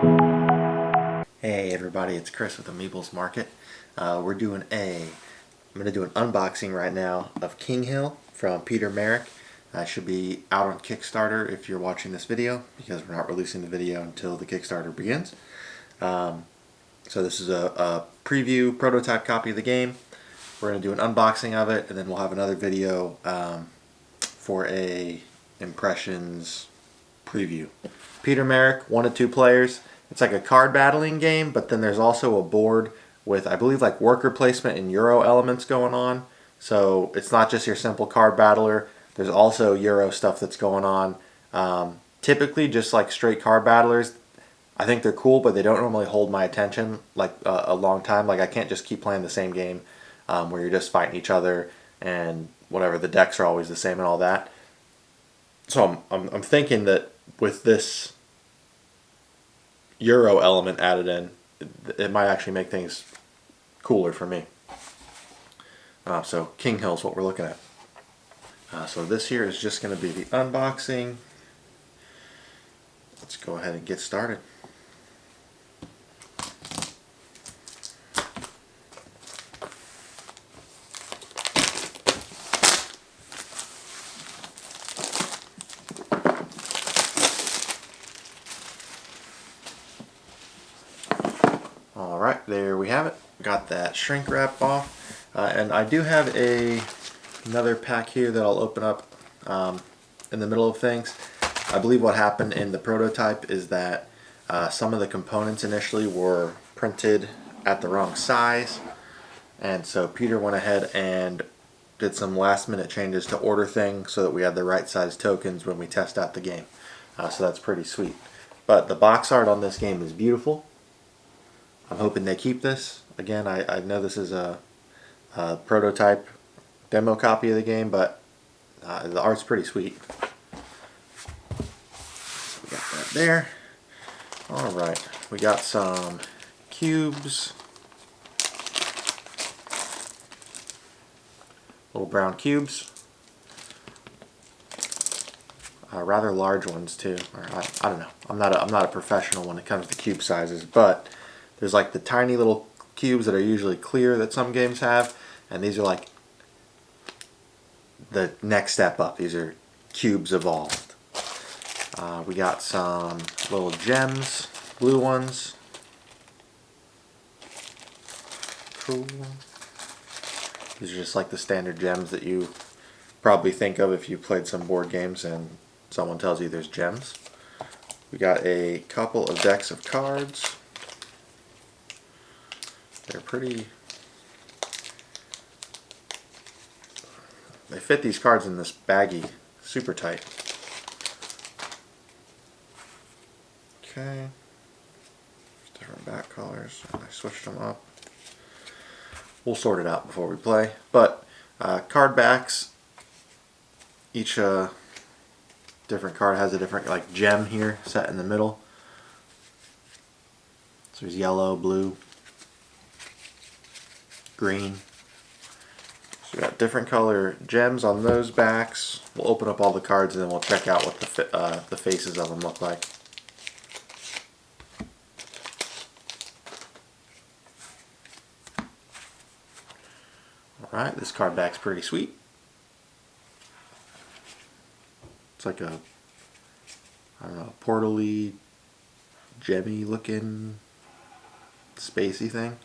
Hey everybody, it's Chris with Amiible's Market. I'm going to do an unboxing right now of Kinghill from Petr Marek. Should be out on Kickstarter if you're watching this video, because we're not releasing the video until the Kickstarter begins. So this is a preview prototype copy of the game. We're going to do an unboxing of it, and then we'll have another video for a impressions preview. Petr Marek, 1 to 2 players. It's like a card battling game, but then there's also a board with, I believe, like worker placement and Euro elements going on. So it's not just your simple card battler. There's also Euro stuff that's going on. Typically, just like straight card battlers, I think they're cool, but they don't normally hold my attention like a long time. Like I can't just keep playing the same game where you're just fighting each other and whatever, the decks are always the same and all that. So I'm thinking that with this Euro element added in, it might actually make things cooler for me. So Kinghill is what we're looking at. So this here is just going to be the unboxing. Let's go ahead and get started. Alright, there we have it. Got that shrink wrap off. And I do have another pack here that I'll open up in the middle of things. I believe what happened in the prototype is that some of the components initially were printed at the wrong size. And so Petr went ahead and did some last minute changes to order things so that we had the right size tokens when we test out the game. So that's pretty sweet. But the box art on this game is beautiful. I'm hoping they keep this. Again, I know this is a prototype demo copy of the game, but the art's pretty sweet. So we got that there. Alright, we got some cubes. Little brown cubes. Rather large ones too. Or I don't know. I'm not a professional when it comes to cube sizes, but there's like the tiny little cubes that are usually clear that some games have, and these are like the next step up. These are cubes evolved. We got some little gems, blue ones. Cool. These are just like the standard gems that you probably think of if you played some board games and someone tells you there's gems. We got a couple of decks of cards. They're pretty... They fit these cards in this baggie super tight. Okay. Different back colors. I switched them up. We'll sort it out before we play. But card backs, each different card has a different like gem here set in the middle. So there's yellow, blue, green. So we got different color gems on those backs. We'll open up all the cards and then we'll check out what the faces of them look like. Alright, this card back's pretty sweet. It's like a, I don't know, portal-y, gemmy looking, spacey thing.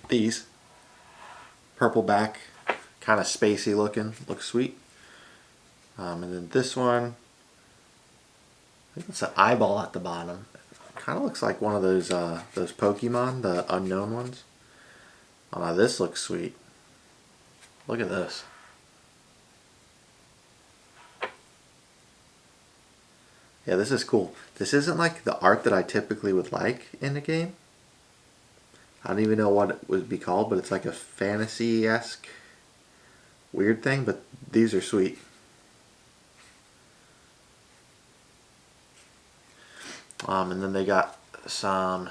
These, purple back, kind of spacey looking, looks sweet. And then this one, I think it's an eyeball at the bottom. Kind of looks like one of those Pokemon, the unknown ones. Oh, now this looks sweet. Look at this. Yeah, this is cool. This isn't like the art that I typically would like in a game. I don't even know what it would be called, but it's like a fantasy-esque weird thing, but these are sweet. And then they got some,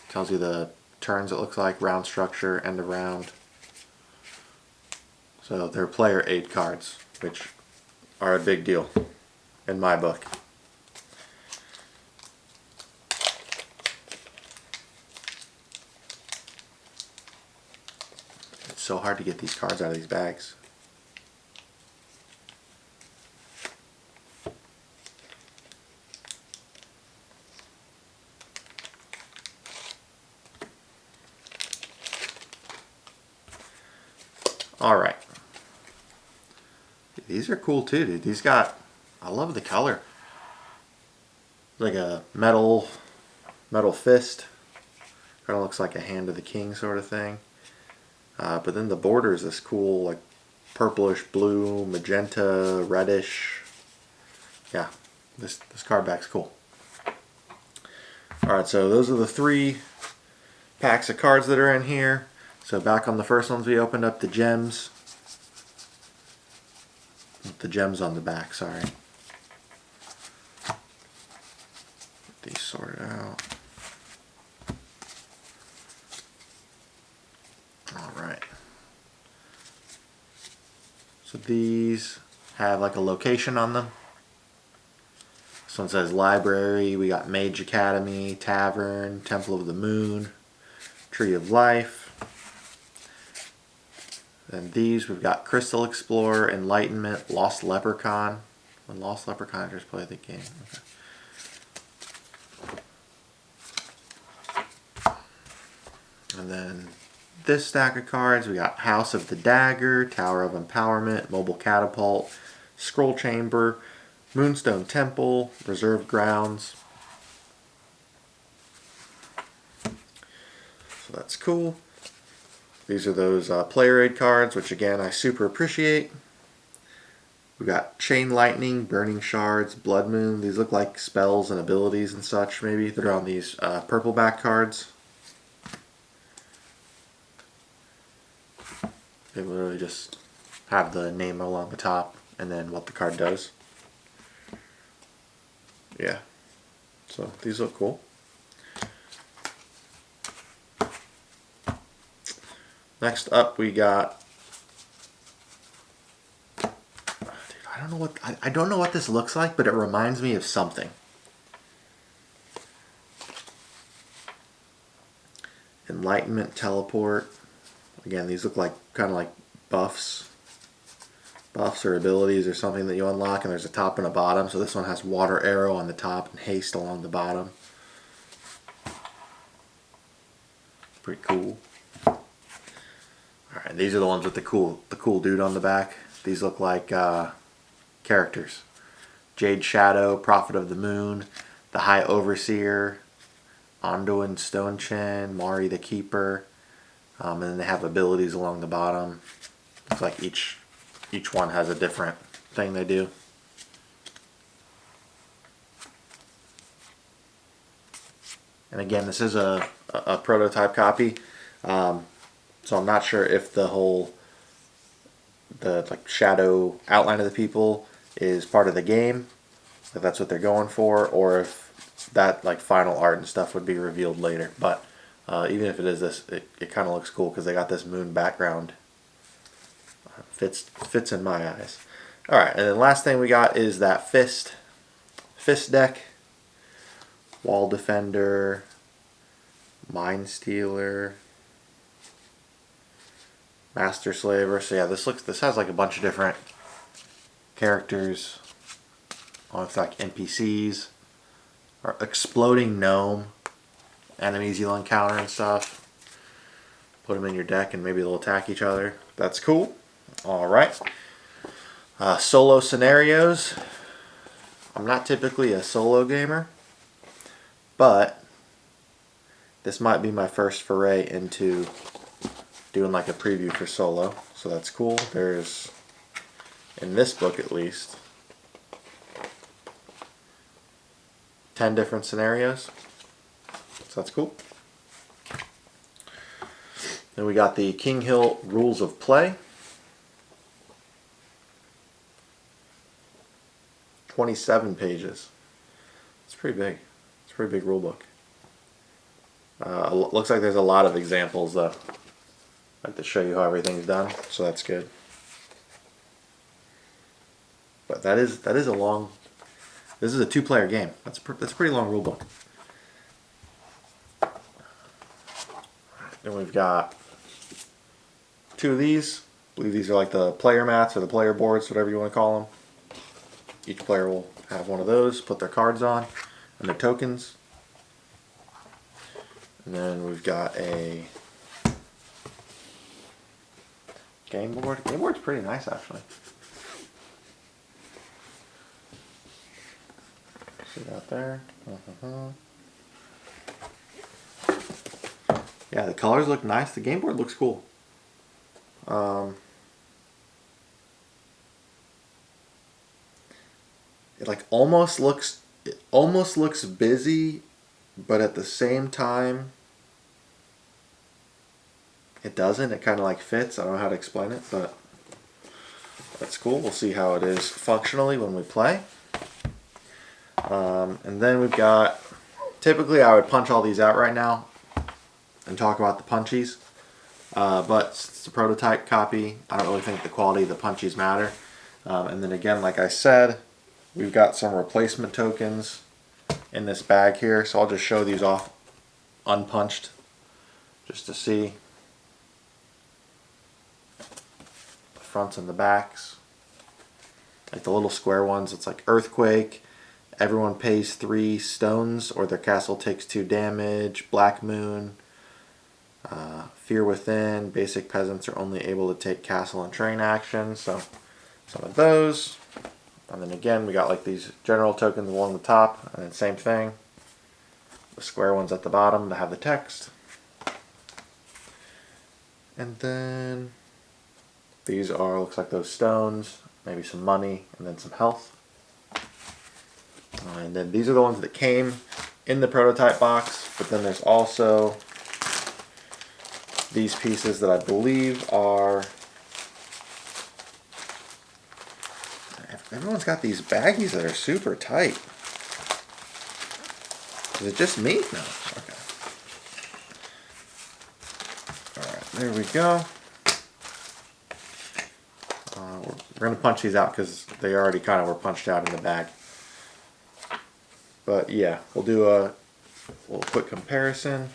tells you the turns, it looks like, round structure, end of round. So they're player aid cards, which are a big deal in my book. so hard to get these cards out of these bags. Alright. These are cool too, dude. These got, I love the color. Like a metal fist. Kind of looks like a hand of the king sort of thing. But then the border is this cool, like purplish, blue, magenta, reddish. Yeah, this card back's cool. Alright, so those are the 3 packs of cards that are in here. So back on the first ones, we opened up the gems. With the gems on the back, sorry. Get these sorted out. Alright. So these have like a location on them. This one says library. We got Mage Academy, Tavern, Temple of the Moon, Tree of Life. And these we've got Crystal Explorer, Enlightenment, Lost Leprechaun. When Lost Leprechaun just play the game. Okay. And then this stack of cards we got House of the Dagger, Tower of Empowerment, Mobile Catapult, Scroll Chamber, Moonstone Temple, Reserve Grounds. So that's cool. These are those player aid cards, which again I super appreciate. We got Chain Lightning, Burning Shards, Blood Moon. These look like spells and abilities and such maybe. They're on these purple back cards. They literally just have the name along the top and then what the card does. Yeah, so these look cool. Next up we got, dude, I don't know what this looks like, but it reminds me of something. Enlightenment Teleport. Again, these look like kind of like buffs or abilities or something that you unlock, and there's a top and a bottom. So this one has Water Arrow on the top and Haste along the bottom. Pretty cool. Alright, these are the ones with the cool dude on the back. These look like characters. Jade Shadow, Prophet of the Moon, the High Overseer, Anduin Stonechin, Mari the Keeper, and then they have abilities along the bottom. Looks like each one has a different thing they do. And again, this is a prototype copy. So I'm not sure if the like shadow outline of the people is part of the game, if that's what they're going for, or if that like final art and stuff would be revealed later. But even if it is this, it kind of looks cool because they got this moon background. Fits in my eyes. All right, and then last thing we got is that fist deck, Wall Defender, Mind Stealer, Master Slaver. So yeah, this has like a bunch of different characters. Oh, it's like NPCs or exploding gnome enemies you'll encounter and stuff. Put them in your deck and maybe they'll attack each other. That's cool. All right. Solo scenarios. I'm not typically a solo gamer, but this might be my first foray into doing like a preview for solo, so that's cool. There's, in this book at least, 10 different scenarios, so that's cool. Then we got the Kinghill Rules of Play. 27 pages. It's pretty big. It's a pretty big rule book. Looks like there's a lot of examples though. Like to show you how everything's done, so that's good. But that is a long. This is a 2-player game. That's a pretty long rule book. Then we've got 2 of these. I believe these are like the player mats or the player boards, whatever you want to call them. Each player will have one of those, put their cards on and their tokens. And then we've got a game board. Game board's pretty nice, actually. See that there? Yeah, the colors look nice. The game board looks cool. It almost looks busy, but at the same time it doesn't. It kind of like fits. I don't know how to explain it, but that's cool. We'll see how it is functionally when we play. And then we've got, typically I would punch all these out right now and talk about the punchies, but it's a prototype copy. I don't really think the quality of the punchies matter. And then again, like I said, we've got some replacement tokens in this bag here, so I'll just show these off unpunched just to see the fronts and the backs. Like the little square ones, it's like Earthquake, everyone pays 3 stones or their castle takes 2 damage, Black Moon, Fear Within, basic peasants are only able to take castle and train actions, so some of those. And then again, we got like these general tokens along the top, and then same thing. The square ones at the bottom that have the text. And then these are, looks like those stones, maybe some money, and then some health. And then these are the ones that came in the prototype box, but then there's also these pieces that I believe are, everyone's got these baggies that are super tight. Is it just me? No. Okay. Alright, there we go. We're going to punch these out because they already kind of were punched out in the bag. But yeah, we'll do a little quick comparison.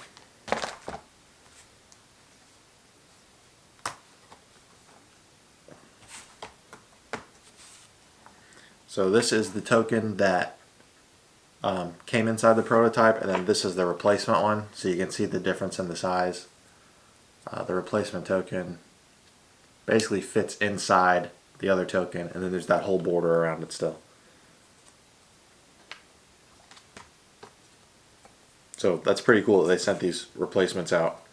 So this is the token that came inside the prototype, and then this is the replacement one, so you can see the difference in the size. The replacement token basically fits inside the other token, and then there's that whole border around it still. So that's pretty cool that they sent these replacements out,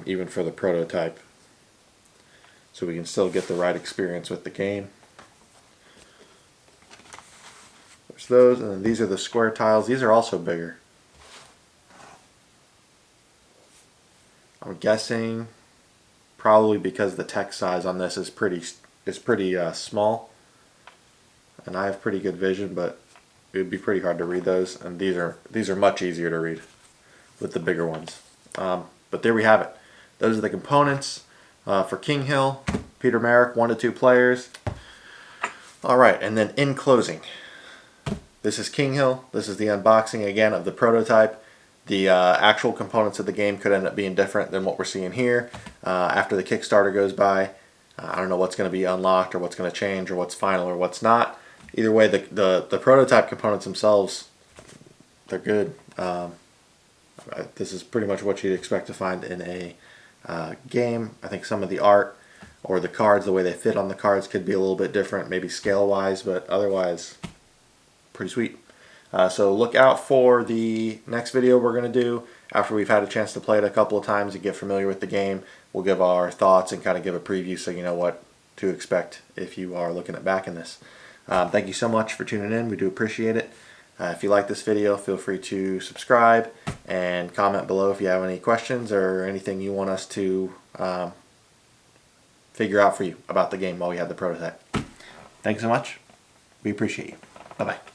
even for the prototype, so we can still get the right experience with the game. There's those, and then these are the square tiles. These are also bigger. I'm guessing probably because the text size on this is pretty small, and I have pretty good vision, but it would be pretty hard to read those. And these are much easier to read with the bigger ones. But there we have it. Those are the components for Kinghill. Petr, Marek, 1 to 2 players. All right, and then in closing, this is Kinghill. This is the unboxing again of the prototype. The actual components of the game could end up being different than what we're seeing here. After the Kickstarter goes by, I don't know what's going to be unlocked or what's going to change or what's final or what's not. Either way, the prototype components themselves, they're good. This is pretty much what you'd expect to find in a game. I think some of the art or the cards, the way they fit on the cards could be a little bit different, maybe scale-wise, but otherwise, pretty sweet. So look out for the next video we're going to do after we've had a chance to play it a couple of times and get familiar with the game. We'll give our thoughts and kind of give a preview so you know what to expect if you are looking at backing this. Thank you so much for tuning in. We do appreciate it. If you like this video, feel free to subscribe and comment below if you have any questions or anything you want us to figure out for you about the game while we have the prototype. Thanks so much. We appreciate you. Bye-bye.